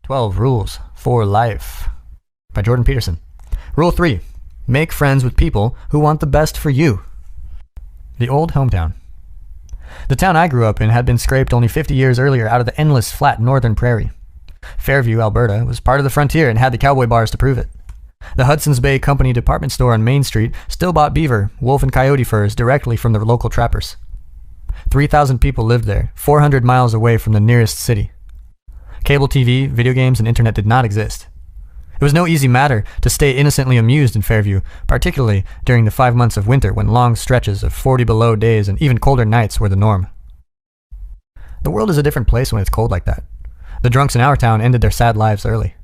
12 Rules for Life by Jordan Peterson. Rule 3. Make friends with people who want the best for you. The old hometown. The town I grew up in had been scraped only 50 years earlier out of the endless flat northern prairie. Fairview, Alberta, was part of the frontier and had the cowboy bars to prove it. The Hudson's Bay Company department store on Main Street still bought beaver, wolf, and coyote furs directly from the local trappers. 3,000 people lived there, 400 miles away from the nearest city. Cable TV, video games, and internet did not exist. It was no easy matter to stay innocently amused in Fairview, particularly during the 5 months of winter when long stretches of 40 below days and even colder nights were the norm. The world is a different place when it's cold like that. The drunks in our town ended their sad lives early.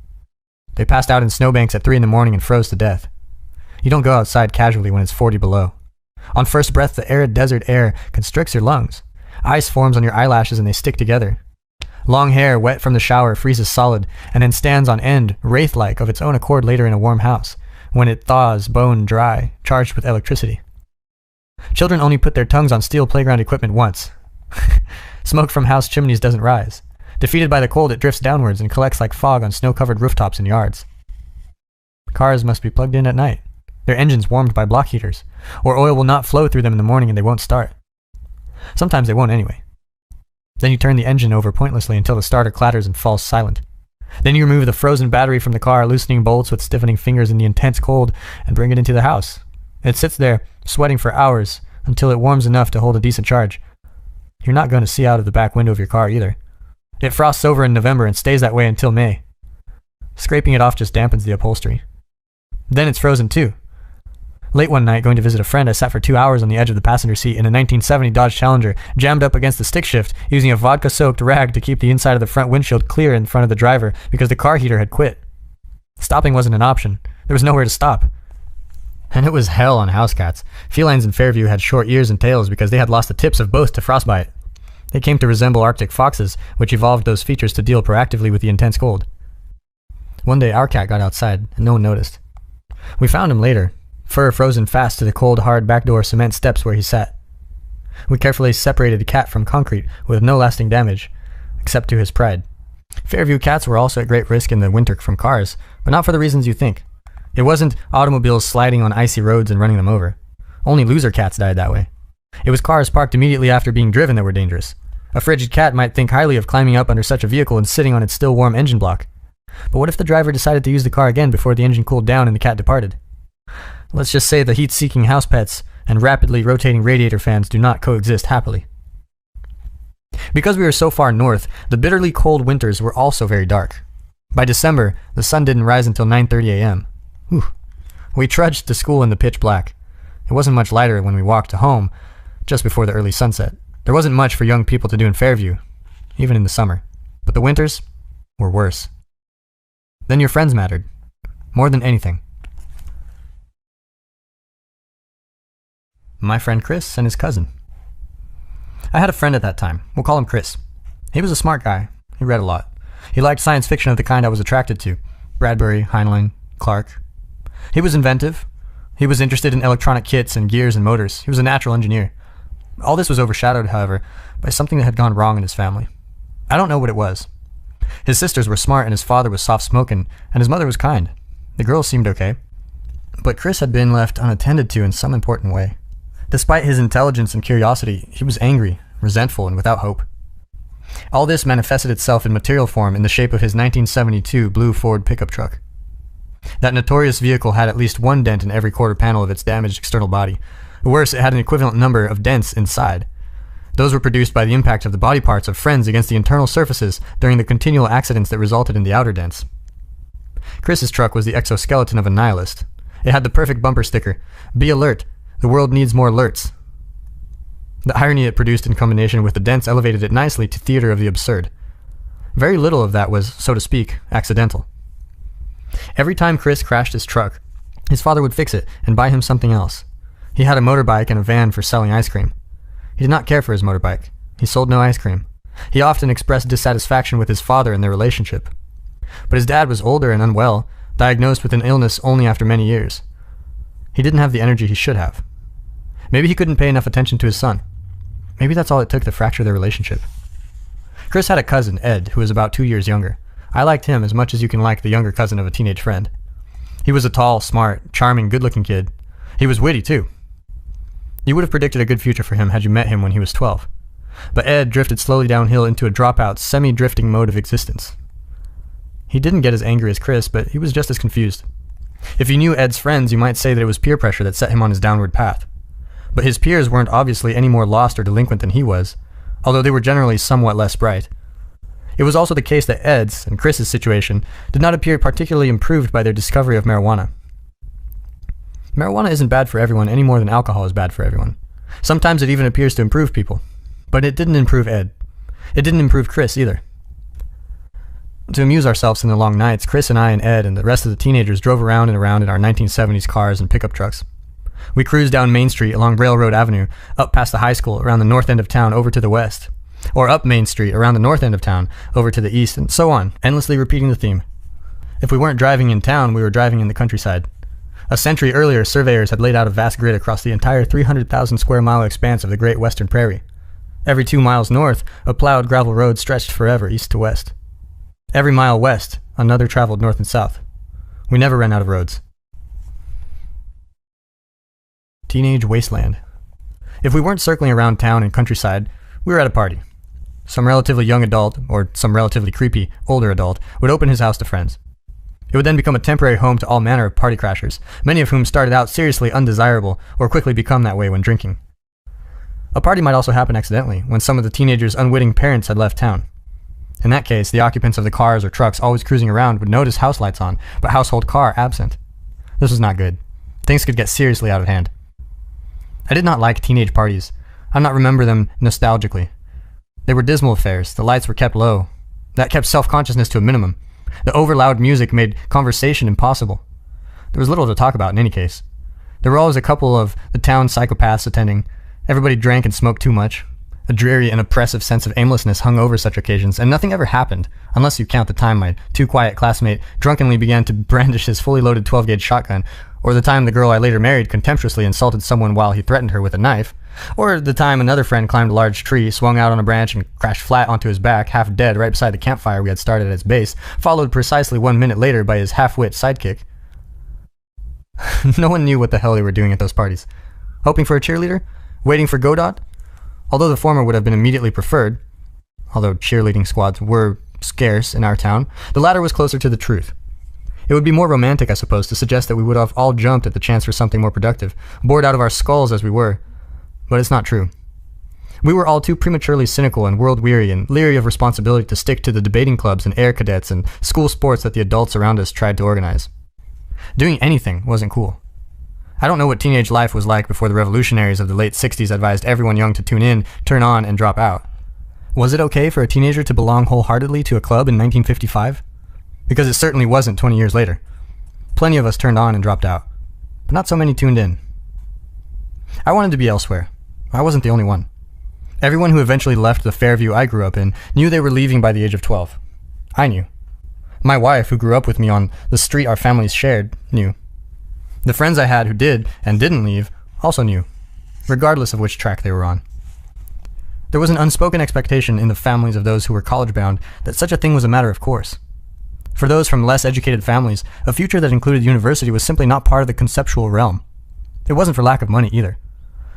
They passed out in snowbanks at 3 in the morning and froze to death. You don't go outside casually when it's 40 below. On first breath, the arid desert air constricts your lungs. Ice forms on your eyelashes and they stick together. Long hair, wet from the shower, freezes solid and then stands on end, wraith-like of its own accord later in a warm house, when it thaws bone dry, charged with electricity. Children only put their tongues on steel playground equipment once. Smoke from house chimneys doesn't rise. Defeated by the cold, it drifts downwards and collects like fog on snow-covered rooftops and yards. Cars must be plugged in at night, their engines warmed by block heaters, or oil will not flow through them in the morning and they won't start. Sometimes they won't anyway. Then you turn the engine over pointlessly until the starter clatters and falls silent. Then you remove the frozen battery from the car, loosening bolts with stiffening fingers in the intense cold, and bring it into the house. It sits there, sweating for hours, until it warms enough to hold a decent charge. You're not going to see out of the back window of your car either. It frosts over in November and stays that way until May. Scraping it off just dampens the upholstery. Then it's frozen too. Late one night, going to visit a friend, I sat for 2 hours on the edge of the passenger seat in a 1970 Dodge Challenger, jammed up against the stick shift, using a vodka-soaked rag to keep the inside of the front windshield clear in front of the driver because the car heater had quit. Stopping wasn't an option. There was nowhere to stop. And it was hell on house cats. Felines in Fairview had short ears and tails because they had lost the tips of both to frostbite. They came to resemble Arctic foxes, which evolved those features to deal proactively with the intense cold. One day our cat got outside, and no one noticed. We found him later, fur frozen fast to the cold, hard backdoor cement steps where he sat. We carefully separated the cat from concrete with no lasting damage, except to his pride. Fairview cats were also at great risk in the winter from cars, but not for the reasons you think. It wasn't automobiles sliding on icy roads and running them over. Only loser cats died that way. It was cars parked immediately after being driven that were dangerous. A frigid cat might think highly of climbing up under such a vehicle and sitting on its still warm engine block. But what if the driver decided to use the car again before the engine cooled down and the cat departed? Let's just say the heat-seeking house pets and rapidly rotating radiator fans do not coexist happily. Because we were so far north, the bitterly cold winters were also very dark. By December, the sun didn't rise until 9:30 a.m. Whew. We trudged to school in the pitch black. It wasn't much lighter when we walked home just before the early sunset. There wasn't much for young people to do in Fairview, even in the summer. But the winters were worse. Then your friends mattered, more than anything. My friend Chris and his cousin. I had a friend at that time. We'll call him Chris. He was a smart guy. He read a lot. He liked science fiction of the kind I was attracted to. Bradbury, Heinlein, Clarke. He was inventive. He was interested in electronic kits and gears and motors. He was a natural engineer. All this was overshadowed, however, by something that had gone wrong in his family. I don't know what it was. His sisters were smart and his father was soft-spoken, and his mother was kind. The girls seemed okay. But Chris had been left unattended to in some important way. Despite his intelligence and curiosity, he was angry, resentful, and without hope. All this manifested itself in material form in the shape of his 1972 blue Ford pickup truck. That notorious vehicle had at least one dent in every quarter panel of its damaged external body. Worse, it had an equivalent number of dents inside. Those were produced by the impact of the body parts of friends against the internal surfaces during the continual accidents that resulted in the outer dents. Chris's truck was the exoskeleton of a nihilist. It had the perfect bumper sticker, "Be alert, the world needs more alerts." The irony it produced in combination with the dents elevated it nicely to theater of the absurd. Very little of that was, so to speak, accidental. Every time Chris crashed his truck, his father would fix it and buy him something else. He had a motorbike and a van for selling ice cream. He did not care for his motorbike. He sold no ice cream. He often expressed dissatisfaction with his father and their relationship. But his dad was older and unwell, diagnosed with an illness only after many years. He didn't have the energy he should have. Maybe he couldn't pay enough attention to his son. Maybe that's all it took to fracture their relationship. Chris had a cousin, Ed, who was about 2 years younger. I liked him as much as you can like the younger cousin of a teenage friend. He was a tall, smart, charming, good-looking kid. He was witty, too. You would have predicted a good future for him had you met him when he was 12. But Ed drifted slowly downhill into a dropout, semi-drifting mode of existence. He didn't get as angry as Chris, but he was just as confused. If you knew Ed's friends, you might say that it was peer pressure that set him on his downward path. But his peers weren't obviously any more lost or delinquent than he was, although they were generally somewhat less bright. It was also the case that Ed's and Chris's situation did not appear particularly improved by their discovery of marijuana. Marijuana isn't bad for everyone any more than alcohol is bad for everyone. Sometimes it even appears to improve people. But it didn't improve Ed. It didn't improve Chris either. To amuse ourselves in the long nights, Chris and I and Ed and the rest of the teenagers drove around and around in our 1970s cars and pickup trucks. We cruised down Main Street along Railroad Avenue, up past the high school around the north end of town over to the west, or up Main Street around the north end of town over to the east, and so on, endlessly repeating the theme. If we weren't driving in town, we were driving in the countryside. A century earlier, surveyors had laid out a vast grid across the entire 300,000 square mile expanse of the Great Western Prairie. Every 2 miles north, a plowed gravel road stretched forever east to west. Every mile west, another traveled north and south. We never ran out of roads. Teenage wasteland. If we weren't circling around town and countryside, we were at a party. Some relatively young adult, or some relatively creepy, older adult, would open his house to friends. It would then become a temporary home to all manner of party crashers, many of whom started out seriously undesirable or quickly become that way when drinking. A party might also happen accidentally, when some of the teenagers' unwitting parents had left town. In that case, the occupants of the cars or trucks always cruising around would notice house lights on, but household car absent. This was not good. Things could get seriously out of hand. I did not like teenage parties. I do not remember them nostalgically. They were dismal affairs. The lights were kept low. That kept self-consciousness to a minimum. The overloud music made conversation impossible. There was little to talk about in any case. There were always a couple of the town psychopaths attending. Everybody drank and smoked too much. A dreary and oppressive sense of aimlessness hung over such occasions, and nothing ever happened, unless you count the time my too-quiet classmate drunkenly began to brandish his fully loaded 12-gauge shotgun, or the time the girl I later married contemptuously insulted someone while he threatened her with a knife, or the time another friend climbed a large tree, swung out on a branch, and crashed flat onto his back, half dead, right beside the campfire we had started at its base, followed precisely 1 minute later by his half-wit sidekick. No one knew what the hell they were doing at those parties. Hoping for a cheerleader? Waiting for Godot? Although the former would have been immediately preferred, although cheerleading squads were scarce in our town, the latter was closer to the truth. It would be more romantic, I suppose, to suggest that we would have all jumped at the chance for something more productive, bored out of our skulls as we were. But it's not true. We were all too prematurely cynical and world-weary and leery of responsibility to stick to the debating clubs and air cadets and school sports that the adults around us tried to organize. Doing anything wasn't cool. I don't know what teenage life was like before the revolutionaries of the late 60s advised everyone young to tune in, turn on, and drop out. Was it okay for a teenager to belong wholeheartedly to a club in 1955? Because it certainly wasn't 20 years later. Plenty of us turned on and dropped out, but not so many tuned in. I wanted to be elsewhere. I wasn't the only one. Everyone who eventually left the Fairview I grew up in knew they were leaving by the age of 12. I knew. My wife, who grew up with me on the street our families shared, knew. The friends I had who did and didn't leave also knew, regardless of which track they were on. There was an unspoken expectation in the families of those who were college-bound that such a thing was a matter of course. For those from less educated families, a future that included university was simply not part of the conceptual realm. It wasn't for lack of money either.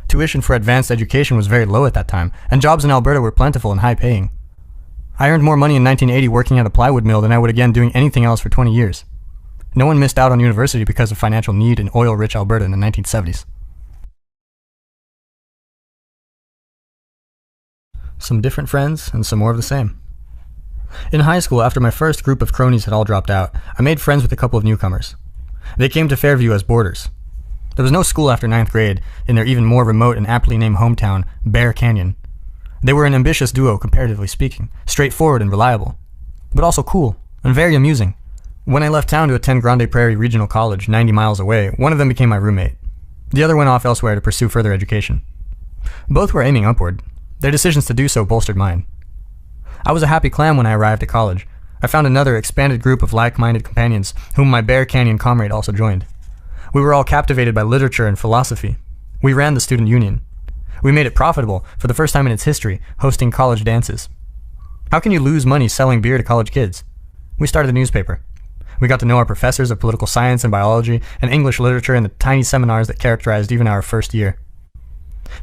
Tuition for advanced education was very low at that time, and jobs in Alberta were plentiful and high-paying. I earned more money in 1980 working at a plywood mill than I would again doing anything else for 20 years. No one missed out on university because of financial need in oil-rich Alberta in the 1970s. Some different friends and some more of the same. In high school, after my first group of cronies had all dropped out, I made friends with a couple of newcomers. They came to Fairview as boarders. There was no school after 9th grade in their even more remote and aptly named hometown, Bear Canyon. They were an ambitious duo, comparatively speaking, straightforward and reliable, but also cool and very amusing. When I left town to attend Grande Prairie Regional College, 90 miles away, one of them became my roommate. The other went off elsewhere to pursue further education. Both were aiming upward. Their decisions to do so bolstered mine. I was a happy clam when I arrived at college. I found another expanded group of like-minded companions, whom my Bear Canyon comrade also joined. We were all captivated by literature and philosophy. We ran the student union. We made it profitable, for the first time in its history, hosting college dances. How can you lose money selling beer to college kids? We started a newspaper. We got to know our professors of political science and biology and English literature in the tiny seminars that characterized even our first year.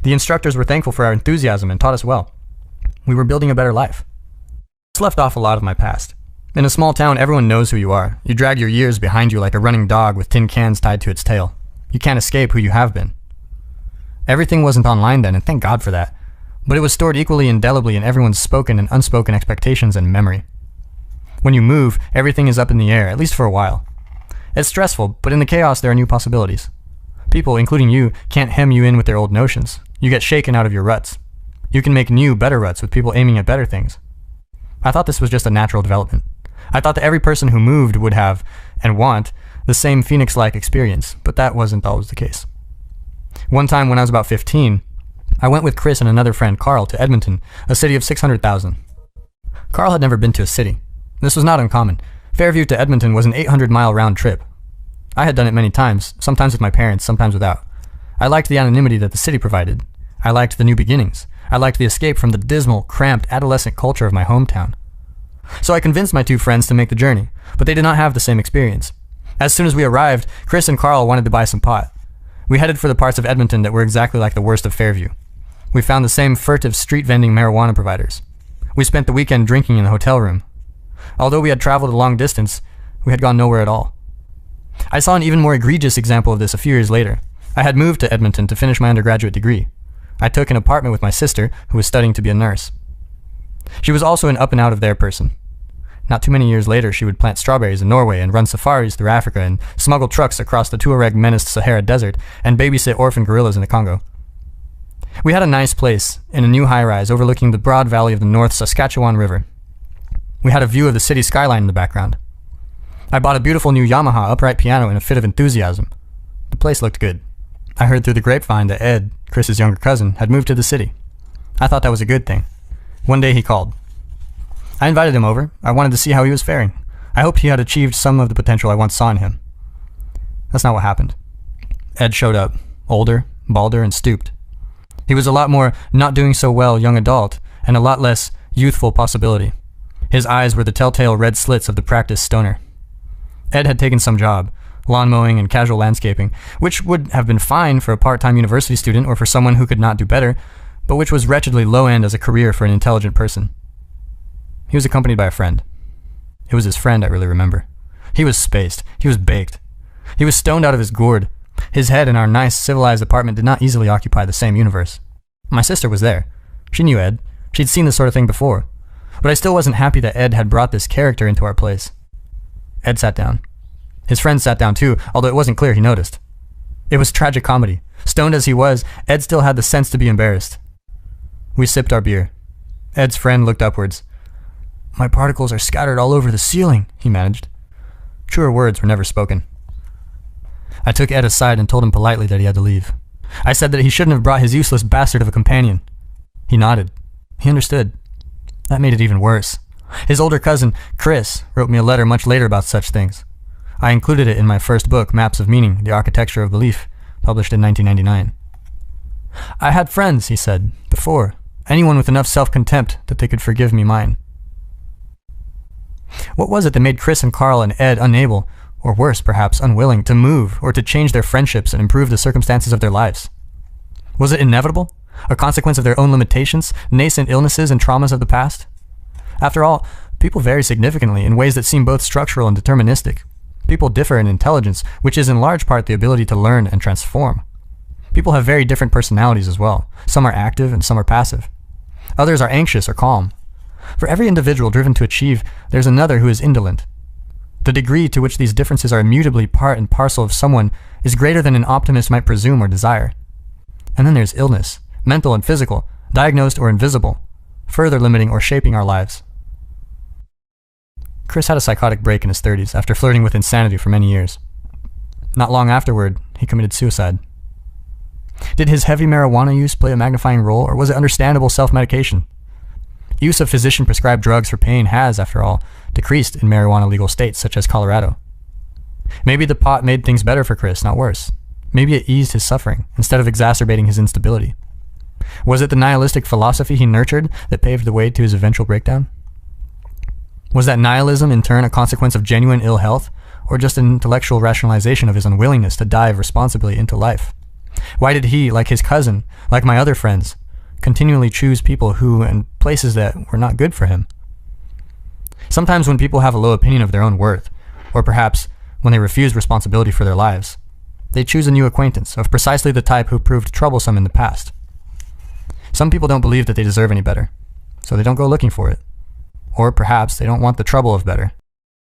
The instructors were thankful for our enthusiasm and taught us well. We were building a better life. This left off a lot of my past. In a small town, everyone knows who you are. You drag your years behind you like a running dog with tin cans tied to its tail. You can't escape who you have been. Everything wasn't online then, and thank God for that. But it was stored equally indelibly in everyone's spoken and unspoken expectations and memory. When you move, everything is up in the air, at least for a while. It's stressful, but in the chaos there are new possibilities. People, including you, can't hem you in with their old notions. You get shaken out of your ruts. You can make new, better ruts with people aiming at better things. I thought this was just a natural development. I thought that every person who moved would have, and want, the same phoenix-like experience, but that wasn't always the case. One time when I was about 15, I went with Chris and another friend, Carl, to Edmonton, a city of 600,000. Carl had never been to a city. This was not uncommon. Fairview to Edmonton was an 800-mile round trip. I had done it many times, sometimes with my parents, sometimes without. I liked the anonymity that the city provided. I liked the new beginnings. I liked the escape from the dismal, cramped, adolescent culture of my hometown. So I convinced my two friends to make the journey, but they did not have the same experience. As soon as we arrived, Chris and Carl wanted to buy some pot. We headed for the parts of Edmonton that were exactly like the worst of Fairview. We found the same furtive street vending marijuana providers. We spent the weekend drinking in the hotel room. Although we had traveled a long distance, we had gone nowhere at all. I saw an even more egregious example of this a few years later. I had moved to Edmonton to finish my undergraduate degree. I took an apartment with my sister, who was studying to be a nurse. She was also an up and out of there person. Not too many years later, she would plant strawberries in Norway and run safaris through Africa and smuggle trucks across the Tuareg-menaced Sahara Desert and babysit orphan gorillas in the Congo. We had a nice place in a new high-rise overlooking the broad valley of the North Saskatchewan River. We had a view of the city skyline in the background. I bought a beautiful new Yamaha upright piano in a fit of enthusiasm. The place looked good. I heard through the grapevine that Ed, Chris's younger cousin, had moved to the city. I thought that was a good thing. One day he called. I invited him over. I wanted to see how he was faring. I hoped he had achieved some of the potential I once saw in him. That's not what happened. Ed showed up, older, balder, and stooped. He was a lot more not doing so well young adult, and a lot less youthful possibility. His eyes were the telltale red slits of the practiced stoner. Ed had taken some job, lawn mowing and casual landscaping, which would have been fine for a part-time university student or for someone who could not do better, but which was wretchedly low-end as a career for an intelligent person. He was accompanied by a friend. It was his friend I really remember. He was spaced. He was baked. He was stoned out of his gourd. His head in our nice, civilized apartment did not easily occupy the same universe. My sister was there. She knew Ed. She'd seen this sort of thing before. But I still wasn't happy that Ed had brought this character into our place. Ed sat down. His friend sat down too, although it wasn't clear he noticed. It was tragic comedy. Stoned as he was, Ed still had the sense to be embarrassed. We sipped our beer. Ed's friend looked upwards. "My particles are scattered all over the ceiling," he managed. Truer words were never spoken. I took Ed aside and told him politely that he had to leave. I said that he shouldn't have brought his useless bastard of a companion. He nodded. He understood. That made it even worse. His older cousin, Chris, wrote me a letter much later about such things. I included it in my first book, Maps of Meaning, The Architecture of Belief, published in 1999. "I had friends," he said, "before. Anyone with enough self-contempt that they could forgive me mine." What was it that made Chris and Carl and Ed unable, or worse, perhaps unwilling, to move or to change their friendships and improve the circumstances of their lives? Was it inevitable? A consequence of their own limitations, nascent illnesses and traumas of the past? After all, people vary significantly in ways that seem both structural and deterministic. People differ in intelligence, which is in large part the ability to learn and transform. People have very different personalities as well. Some are active and some are passive. Others are anxious or calm. For every individual driven to achieve, there's another who is indolent. The degree to which these differences are immutably part and parcel of someone is greater than an optimist might presume or desire. And then there's illness, mental and physical, diagnosed or invisible, further limiting or shaping our lives. Chris had a psychotic break in his 30s after flirting with insanity for many years. Not long afterward, he committed suicide. Did his heavy marijuana use play a magnifying role, or was it understandable self-medication? Use of physician-prescribed drugs for pain has, after all, decreased in marijuana-legal states such as Colorado. Maybe the pot made things better for Chris, not worse. Maybe it eased his suffering, instead of exacerbating his instability. Was it the nihilistic philosophy he nurtured that paved the way to his eventual breakdown? Was that nihilism in turn a consequence of genuine ill health, or just an intellectual rationalization of his unwillingness to dive responsibly into life? Why did he, like his cousin, like my other friends, continually choose people who and places that were not good for him? Sometimes when people have a low opinion of their own worth, or perhaps when they refuse responsibility for their lives, they choose a new acquaintance of precisely the type who proved troublesome in the past. Some people don't believe that they deserve any better, so they don't go looking for it. Or perhaps they don't want the trouble of better,